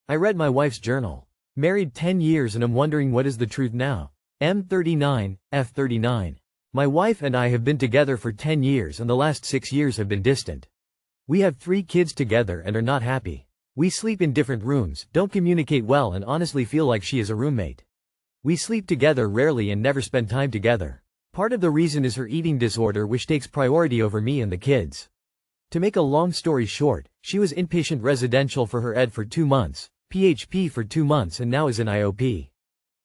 I read my wife's journal. Married 10 years and I'm wondering what is the truth now. M39, F39. My wife and I have been together for 10 years and the last 6 years have been distant. We have 3 kids together and are not happy. We sleep in different rooms, don't communicate well and honestly feel like she is a roommate. We sleep together rarely and never spend time together. Part of the reason is her eating disorder which takes priority over me and the kids. To make a long story short, she was inpatient residential for her ED for 2 months, PHP for 2 months and now is in IOP.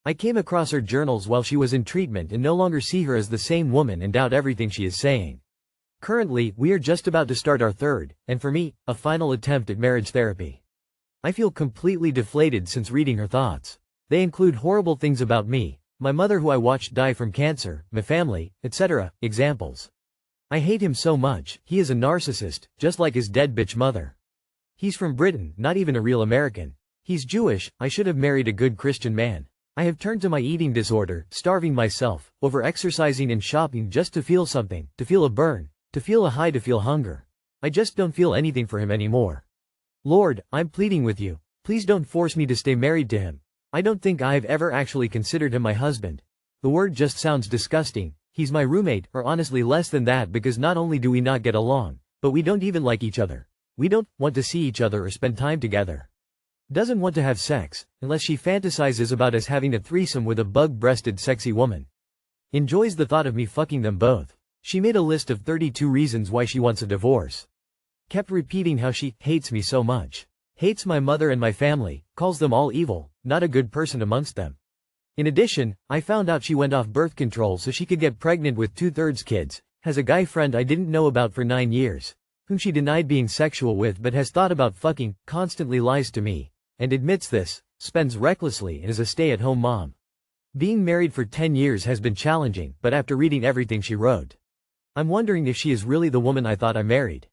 I came across her journals while she was in treatment and no longer see her as the same woman and doubt everything she is saying. Currently, we are just about to start our third, and for me, a final attempt at marriage therapy. I feel completely deflated since reading her thoughts. They include horrible things about me, my mother who I watched die from cancer, my family, etc. Examples. I hate him so much, he is a narcissist, just like his dead bitch mother. He's from Britain, not even a real American. He's Jewish, I should have married a good Christian man. I have turned to my eating disorder, starving myself, over-exercising and shopping just to feel something, to feel a burn, to feel a high, to feel hunger. I just don't feel anything for him anymore. Lord, I'm pleading with you, please don't force me to stay married to him. I don't think I've ever actually considered him my husband. The word just sounds disgusting. He's my roommate, or honestly less than that because not only do we not get along, but we don't even like each other. We don't want to see each other or spend time together. Doesn't want to have sex, unless she fantasizes about us having a threesome with a bug-breasted sexy woman. Enjoys the thought of me fucking them both. She made a list of 32 reasons why she wants a divorce. Kept repeating how she hates me so much. Hates my mother and my family, calls them all evil, not a good person amongst them. In addition, I found out she went off birth control so she could get pregnant with 2/3 kids, has a guy friend I didn't know about for 9 years, whom she denied being sexual with but has thought about fucking, constantly lies to me, and admits this, spends recklessly and is a stay-at-home mom. Being married for 10 years has been challenging, but after reading everything she wrote, I'm wondering if she is really the woman I thought I married.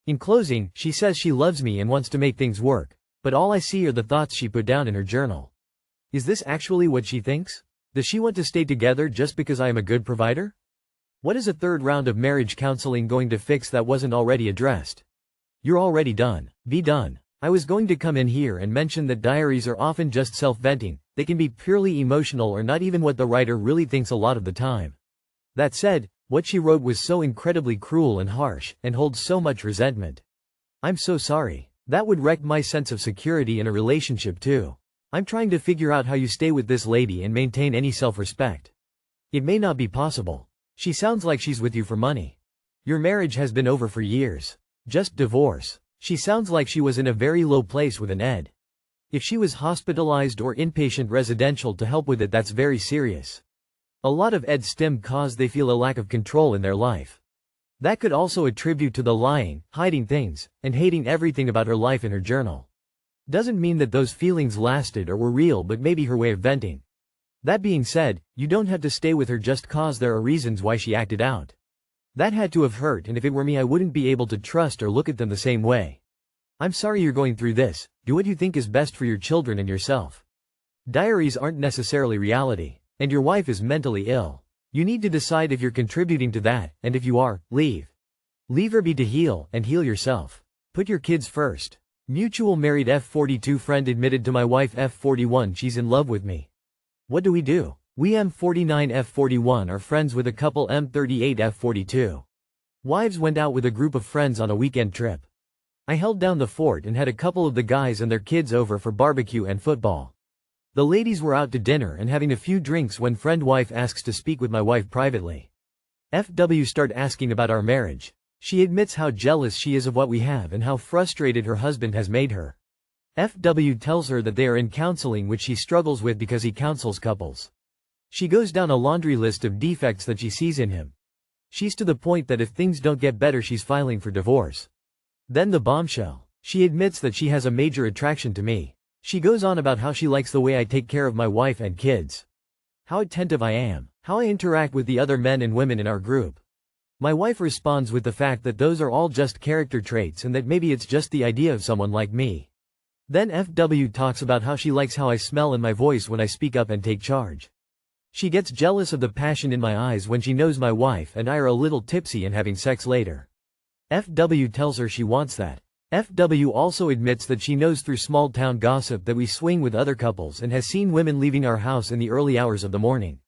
In closing, she says she loves me and wants to make things work, but all I see are the thoughts she put down in her journal. Is this actually what she thinks? Does she want to stay together just because I am a good provider? What is a third round of marriage counseling going to fix that wasn't already addressed? You're already done. Be done. I was going to come in here and mention that diaries are often just self-venting, they can be purely emotional or not even what the writer really thinks a lot of the time. That said, what she wrote was so incredibly cruel and harsh, and holds so much resentment. I'm so sorry. That would wreck my sense of security in a relationship too. I'm trying to figure out how you stay with this lady and maintain any self-respect. It may not be possible. She sounds like she's with you for money. Your marriage has been over for years. Just divorce. She sounds like she was in a very low place with an ED. If she was hospitalized or inpatient residential to help with it, that's very serious. A lot of ED stem cause they feel a lack of control in their life. That could also attribute to the lying, hiding things, and hating everything about her life in her journal. Doesn't mean that those feelings lasted or were real, but maybe her way of venting. That being said, you don't have to stay with her just cause there are reasons why she acted out. That had to have hurt, and if it were me I wouldn't be able to trust or look at them the same way. I'm sorry you're going through this, do what you think is best for your children and yourself. Diaries aren't necessarily reality, and your wife is mentally ill. You need to decide if you're contributing to that, and if you are, leave. Leave her be to heal, and heal yourself. Put your kids first. Mutual married F42 friend admitted to my wife F41 she's in love with me. What do? We M49 F41 are friends with a couple M38 F42. Wives went out with a group of friends on a weekend trip. I held down the fort and had a couple of the guys and their kids over for barbecue and football. The ladies were out to dinner and having a few drinks when friend wife asks to speak with my wife privately. FW start asking about our marriage. She admits how jealous she is of what we have and how frustrated her husband has made her. FW tells her that they are in counseling, which she struggles with because he counsels couples. She goes down a laundry list of defects that she sees in him. She's to the point that if things don't get better she's filing for divorce. Then the bombshell. She admits that she has a major attraction to me. She goes on about how she likes the way I take care of my wife and kids. How attentive I am. How I interact with the other men and women in our group. My wife responds with the fact that those are all just character traits and that maybe it's just the idea of someone like me. Then FW talks about how she likes how I smell and my voice when I speak up and take charge. She gets jealous of the passion in my eyes when she knows my wife and I are a little tipsy and having sex later. FW tells her she wants that. FW also admits that she knows through small-town gossip that we swing with other couples and has seen women leaving our house in the early hours of the morning.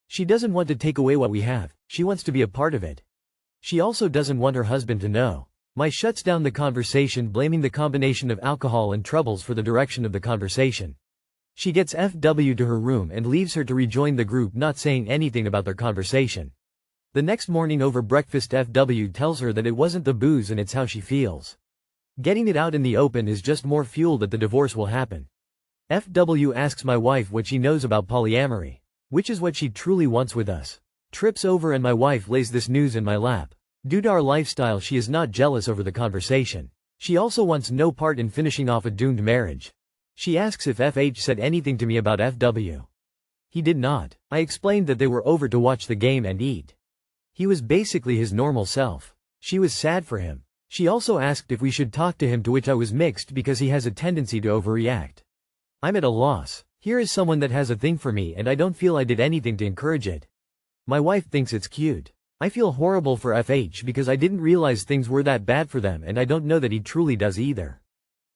She doesn't want to take away what we have, she wants to be a part of it. She also doesn't want her husband to know. My shuts down the conversation, blaming the combination of alcohol and troubles for the direction of the conversation. She gets FW to her room and leaves her to rejoin the group, not saying anything about their conversation. The next morning over breakfast, FW tells her that it wasn't the booze and it's how she feels. Getting it out in the open is just more fuel that the divorce will happen. FW asks my wife what she knows about polyamory, which is what she truly wants with us. Trips over and my wife lays this news in my lap. Due to our lifestyle, she is not jealous over the conversation. She also wants no part in finishing off a doomed marriage. She asks if FH said anything to me about FW. He did not. I explained that they were over to watch the game and eat. He was basically his normal self. She was sad for him. She also asked if we should talk to him, to which I was mixed because he has a tendency to overreact. I'm at a loss. Here is someone that has a thing for me and I don't feel I did anything to encourage it. My wife thinks it's cute. I feel horrible for FH because I didn't realize things were that bad for them, and I don't know that he truly does either.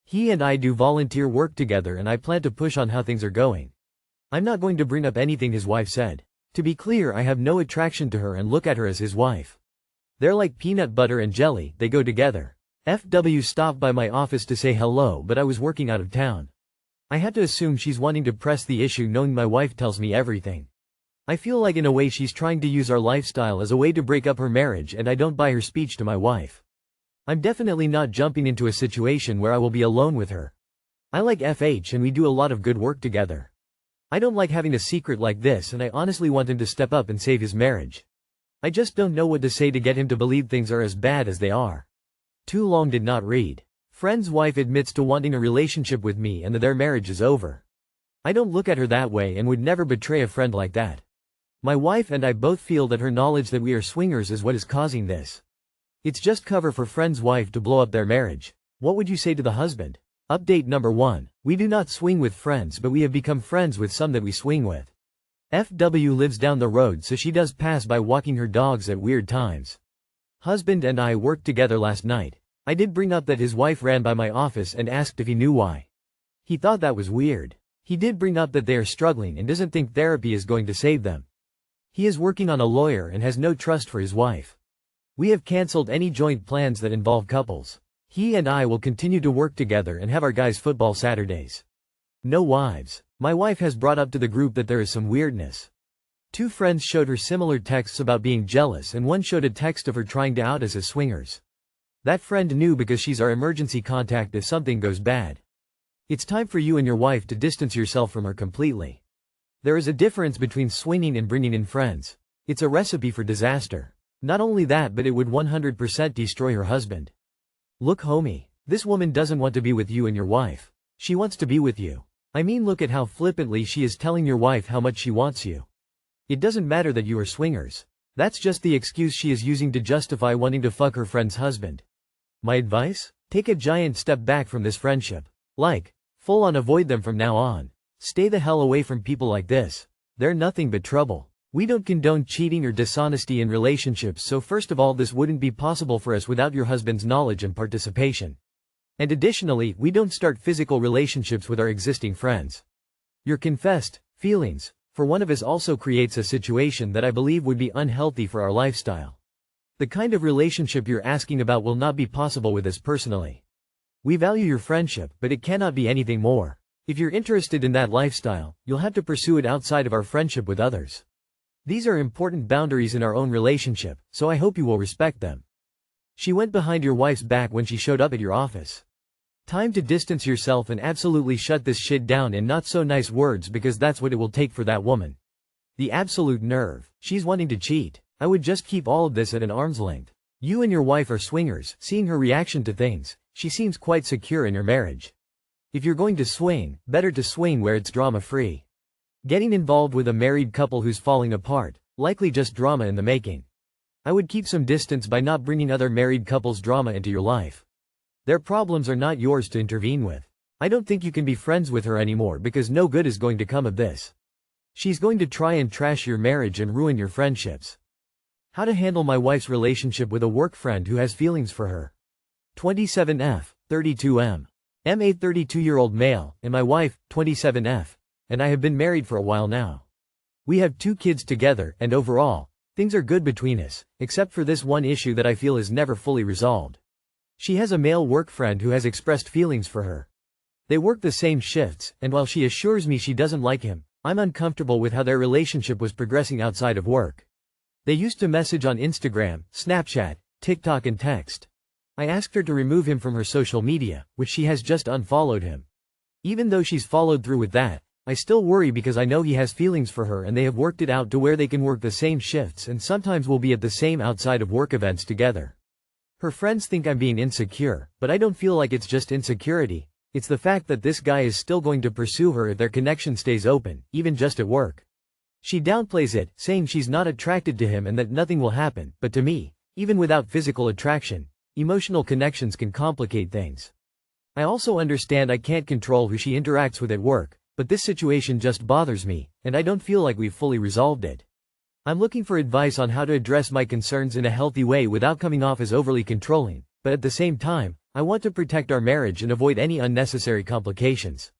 He and I do volunteer work together and I plan to push on how things are going. I'm not going to bring up anything his wife said. To be clear, I have no attraction to her and look at her as his wife. They're like peanut butter and jelly, they go together. FW stopped by my office to say hello, but I was working out of town. I had to assume she's wanting to press the issue, knowing my wife tells me everything. I feel like in a way she's trying to use our lifestyle as a way to break up her marriage, and I don't buy her speech to my wife. I'm definitely not jumping into a situation where I will be alone with her. I like FH and we do a lot of good work together. I don't like having a secret like this, and I honestly want him to step up and save his marriage. I just don't know what to say to get him to believe things are as bad as they are. Too long did not read. Friend's wife admits to wanting a relationship with me and that their marriage is over. I don't look at her that way and would never betray a friend like that. My wife and I both feel that her knowledge that we are swingers is what is causing this. It's just cover for friend's wife to blow up their marriage. What would you say to the husband? Update number 1. We do not swing with friends, but we have become friends with some that we swing with. FW lives down the road, so she does pass by walking her dogs at weird times. Husband and I worked together last night. I did bring up that his wife ran by my office and asked if he knew why. He thought that was weird. He did bring up that they are struggling and doesn't think therapy is going to save them. He is working on a lawyer and has no trust for his wife. We have cancelled any joint plans that involve couples. He and I will continue to work together and have our guys' football Saturdays. No wives. My wife has brought up to the group that there is some weirdness. 2 friends showed her similar texts about being jealous, and one showed a text of her trying to out us as swingers. That friend knew because she's our emergency contact if something goes bad. It's time for you and your wife to distance yourself from her completely. There is a difference between swinging and bringing in friends. It's a recipe for disaster. Not only that, but it would 100% destroy her husband. Look, homie, this woman doesn't want to be with you and your wife. She wants to be with you. I mean, look at how flippantly she is telling your wife how much she wants you. It doesn't matter that you are swingers. That's just the excuse she is using to justify wanting to fuck her friend's husband. My advice? Take a giant step back from this friendship. Full on avoid them from now on. Stay the hell away from people like this. They're nothing but trouble. We don't condone cheating or dishonesty in relationships, so first of all, this wouldn't be possible for us without your husband's knowledge and participation. And additionally, we don't start physical relationships with our existing friends. Your confessed feelings for one of us also creates a situation that I believe would be unhealthy for our lifestyle. The kind of relationship you're asking about will not be possible with us personally. We value your friendship, but it cannot be anything more. If you're interested in that lifestyle, you'll have to pursue it outside of our friendship with others. These are important boundaries in our own relationship, so I hope you will respect them. She went behind your wife's back when she showed up at your office. Time to distance yourself and absolutely shut this shit down in not so nice words, because that's what it will take for that woman. The absolute nerve. She's wanting to cheat. I would just keep all of this at an arm's length. You and your wife are swingers. Seeing her reaction to things, she seems quite secure in your marriage. If you're going to swing, better to swing where it's drama-free. Getting involved with a married couple who's falling apart, likely just drama in the making. I would keep some distance by not bringing other married couples' drama into your life. Their problems are not yours to intervene with. I don't think you can be friends with her anymore, because no good is going to come of this. She's going to try and trash your marriage and ruin your friendships. How to handle my wife's relationship with a work friend who has feelings for her. 27F. 32M. I'm a 32-year-old male, and my wife, 27F, and I have been married for a while now. We have 2 kids together, and overall, things are good between us, except for this one issue that I feel is never fully resolved. She has a male work friend who has expressed feelings for her. They work the same shifts, and while she assures me she doesn't like him, I'm uncomfortable with how their relationship was progressing outside of work. They used to message on Instagram, Snapchat, TikTok and text. I asked her to remove him from her social media, which she has just unfollowed him. Even though she's followed through with that, I still worry because I know he has feelings for her and they have worked it out to where they can work the same shifts and sometimes will be at the same outside of work events together. Her friends think I'm being insecure, but I don't feel like it's just insecurity. It's the fact that this guy is still going to pursue her if their connection stays open, even just at work. She downplays it, saying she's not attracted to him and that nothing will happen, but to me, even without physical attraction, emotional connections can complicate things. I also understand I can't control who she interacts with at work, but this situation just bothers me, and I don't feel like we've fully resolved it. I'm looking for advice on how to address my concerns in a healthy way without coming off as overly controlling, but at the same time, I want to protect our marriage and avoid any unnecessary complications.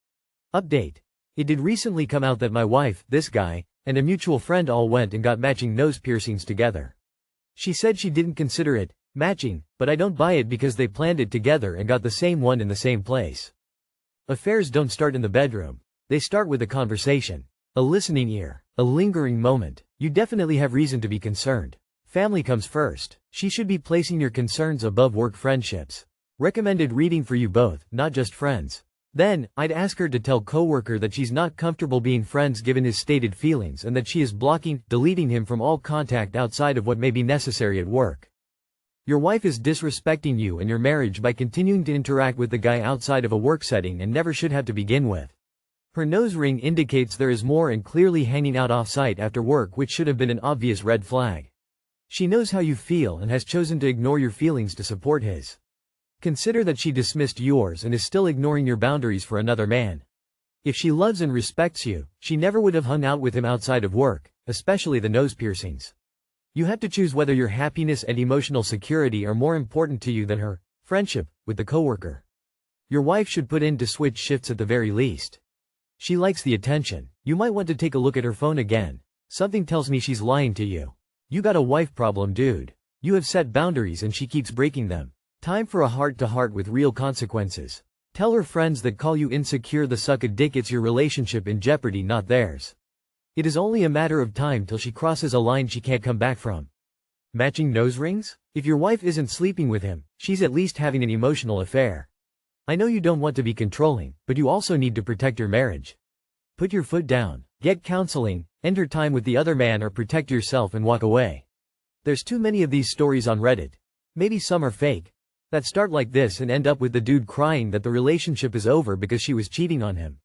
Update. It did recently come out that my wife, this guy, and a mutual friend all went and got matching nose piercings together. She said she didn't consider it matching, but I don't buy it because they planned it together and got the same one in the same place. Affairs don't start in the bedroom. They start with a conversation, a listening ear, a lingering moment. You definitely have reason to be concerned. Family comes first. She should be placing your concerns above work friendships. Recommended reading for you both, not just friends. Then, I'd ask her to tell coworker that she's not comfortable being friends given his stated feelings and that she is blocking, deleting him from all contact outside of what may be necessary at work. Your wife is disrespecting you and your marriage by continuing to interact with the guy outside of a work setting and never should have to begin with. Her nose ring indicates there is more and clearly hanging out off-site after work, which should have been an obvious red flag. She knows how you feel and has chosen to ignore your feelings to support his. Consider that she dismissed yours and is still ignoring your boundaries for another man. If she loves and respects you, she never would have hung out with him outside of work, especially the nose piercings. You have to choose whether your happiness and emotional security are more important to you than her friendship with the coworker. Your wife should put in to switch shifts at the very least. She likes the attention. You might want to take a look at her phone again. Something tells me she's lying to you. You got a wife problem, dude. You have set boundaries and she keeps breaking them. Time for a heart-to-heart with real consequences. Tell her friends that call you insecure the suck a dick, it's your relationship in jeopardy, not theirs. It is only a matter of time till she crosses a line she can't come back from. Matching nose rings? If your wife isn't sleeping with him, she's at least having an emotional affair. I know you don't want to be controlling, but you also need to protect your marriage. Put your foot down, get counseling, end her time with the other man or protect yourself and walk away. There's too many of these stories on Reddit. Maybe some are fake. That start like this and end up with the dude crying that the relationship is over because she was cheating on him.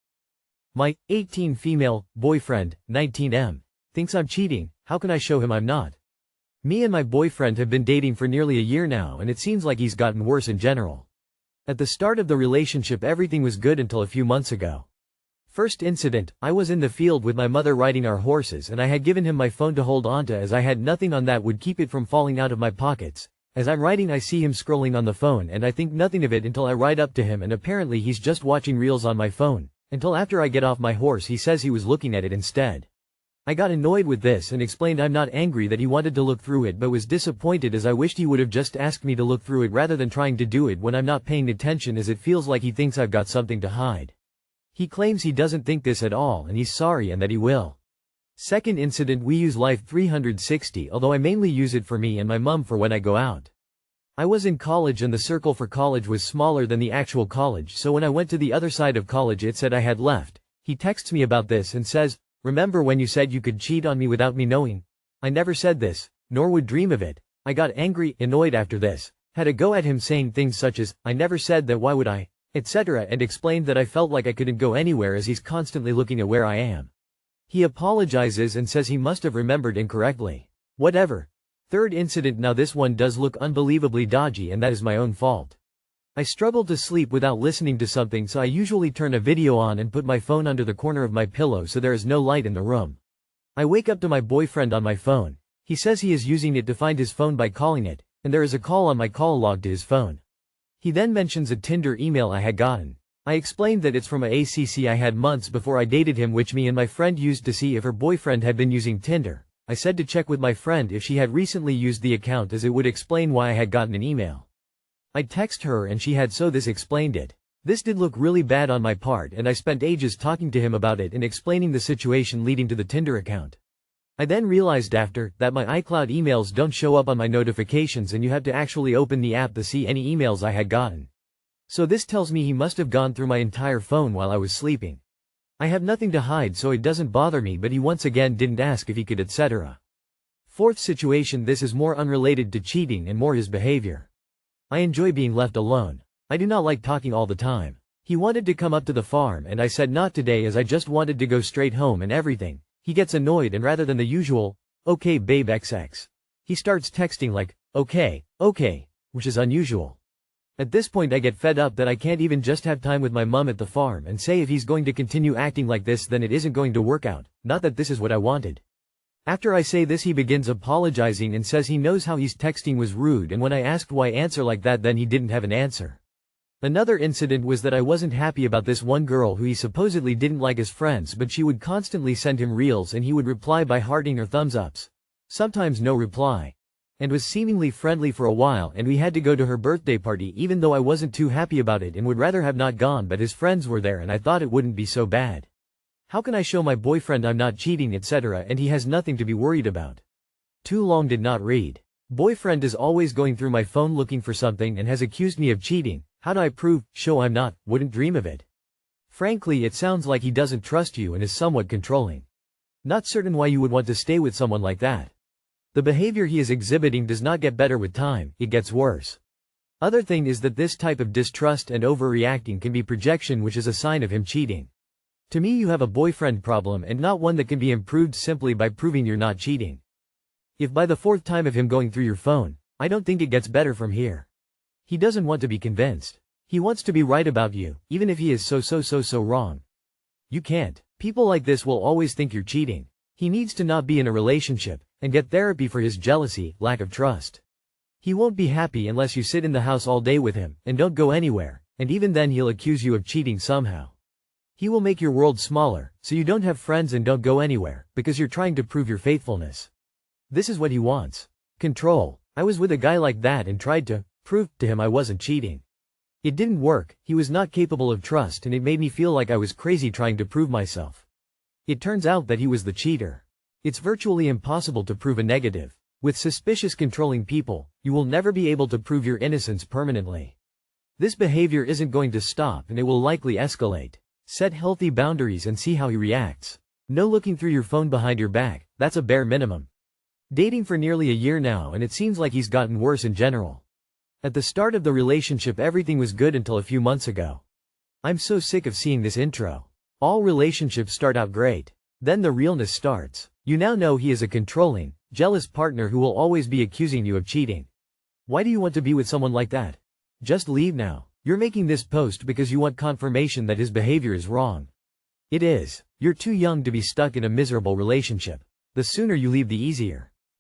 My 18 female boyfriend, 19M, thinks I'm cheating. How can I show him I'm not? Me and my boyfriend have been dating for nearly a year now and it seems like he's gotten worse in general. At the start of the relationship everything was good until a few months ago. First incident, I was in the field with my mother riding our horses and I had given him my phone to hold onto as I had nothing on that would keep it from falling out of my pockets. As I'm riding I see him scrolling on the phone and I think nothing of it until I ride up to him and apparently he's just watching reels on my phone. Until after I get off my horse he says he was looking at it instead. I got annoyed with this and explained I'm not angry that he wanted to look through it but was disappointed as I wished he would have just asked me to look through it rather than trying to do it when I'm not paying attention, as it feels like he thinks I've got something to hide. He claims he doesn't think this at all and he's sorry and that he will. Second incident, we use Life 360, although I mainly use it for me and my mum for when I go out. I was in college and the circle for college was smaller than the actual college, so when I went to the other side of college it said I had left. He texts me about this and says, "Remember when you said you could cheat on me without me knowing? I never said this, nor would dream of it." I got angry, annoyed after this, had a go at him saying things such as, "I never said that, why would I?" etc. and explained that I felt like I couldn't go anywhere as he's constantly looking at where I am. He apologizes and says he must have remembered incorrectly. Whatever. Third incident, now this one does look unbelievably dodgy and that is my own fault. I struggle to sleep without listening to something, so I usually turn a video on and put my phone under the corner of my pillow so there is no light in the room. I wake up to my boyfriend on my phone. He says he is using it to find his phone by calling it, and there is a call on my call log to his phone. He then mentions a Tinder email I had gotten. I explained that it's from a ACC I had months before I dated him, which me and my friend used to see if her boyfriend had been using Tinder. I said to check with my friend if she had recently used the account, as it would explain why I had gotten an email. I text her and she had, so this explained it. This did look really bad on my part, and I spent ages talking to him about it and explaining the situation leading to the Tinder account. I then realized after that my iCloud emails don't show up on my notifications and you have to actually open the app to see any emails I had gotten. So this tells me he must have gone through my entire phone while I was sleeping. I have nothing to hide, so it doesn't bother me, but he once again didn't ask if he could, etc. Fourth situation, this is more unrelated to cheating and more his behavior. I enjoy being left alone. I do not like talking all the time. He wanted to come up to the farm and I said not today, as I just wanted to go straight home and everything. He gets annoyed and rather than the usual, "Okay babe XX," he starts texting like, okay, which is unusual. At this point I get fed up that I can't even just have time with my mom at the farm and say if he's going to continue acting like this then it isn't going to work out, not that this is what I wanted. After I say this he begins apologizing and says he knows how he's texting was rude, and when I asked why answer like that then he didn't have an answer. Another incident was that I wasn't happy about this one girl who he supposedly didn't like as friends, but she would constantly send him reels and he would reply by hearting or thumbs ups. Sometimes no reply. And was seemingly friendly for a while, and we had to go to her birthday party even though I wasn't too happy about it and would rather have not gone, but his friends were there and I thought it wouldn't be so bad. How can I show my boyfriend I'm not cheating, etc., and he has nothing to be worried about? Too long did not read. Boyfriend is always going through my phone looking for something and has accused me of cheating. How do I prove, show I'm not, wouldn't dream of it? Frankly, it sounds like he doesn't trust you and is somewhat controlling. Not certain why you would want to stay with someone like that. The behavior he is exhibiting does not get better with time, it gets worse. Other thing is that this type of distrust and overreacting can be projection, which is a sign of him cheating. To me, you have a boyfriend problem and not one that can be improved simply by proving you're not cheating. If by the fourth time of him going through your phone, I don't think it gets better from here. He doesn't want to be convinced. He wants to be right about you, even if he is so wrong. You can't. People like this will always think you're cheating. He needs to not be in a relationship, and get therapy for his jealousy, lack of trust. He won't be happy unless you sit in the house all day with him, and don't go anywhere, and even then he'll accuse you of cheating somehow. He will make your world smaller, so you don't have friends and don't go anywhere, because you're trying to prove your faithfulness. This is what he wants. Control. I was with a guy like that and tried to prove to him I wasn't cheating. It didn't work, he was not capable of trust, and it made me feel like I was crazy trying to prove myself. It turns out that he was the cheater. It's virtually impossible to prove a negative. With suspicious, controlling people, you will never be able to prove your innocence permanently. This behavior isn't going to stop and it will likely escalate. Set healthy boundaries and see how he reacts. No looking through your phone behind your back, that's a bare minimum. Dating for nearly a year now and it seems like he's gotten worse in general. At the start of the relationship everything was good until a few months ago. I'm so sick of seeing this intro. All relationships start out great. Then the realness starts. You now know he is a controlling, jealous partner who will always be accusing you of cheating. Why do you want to be with someone like that? Just leave now. You're making this post because you want confirmation that his behavior is wrong. It is. You're too young to be stuck in a miserable relationship. The sooner you leave the easier.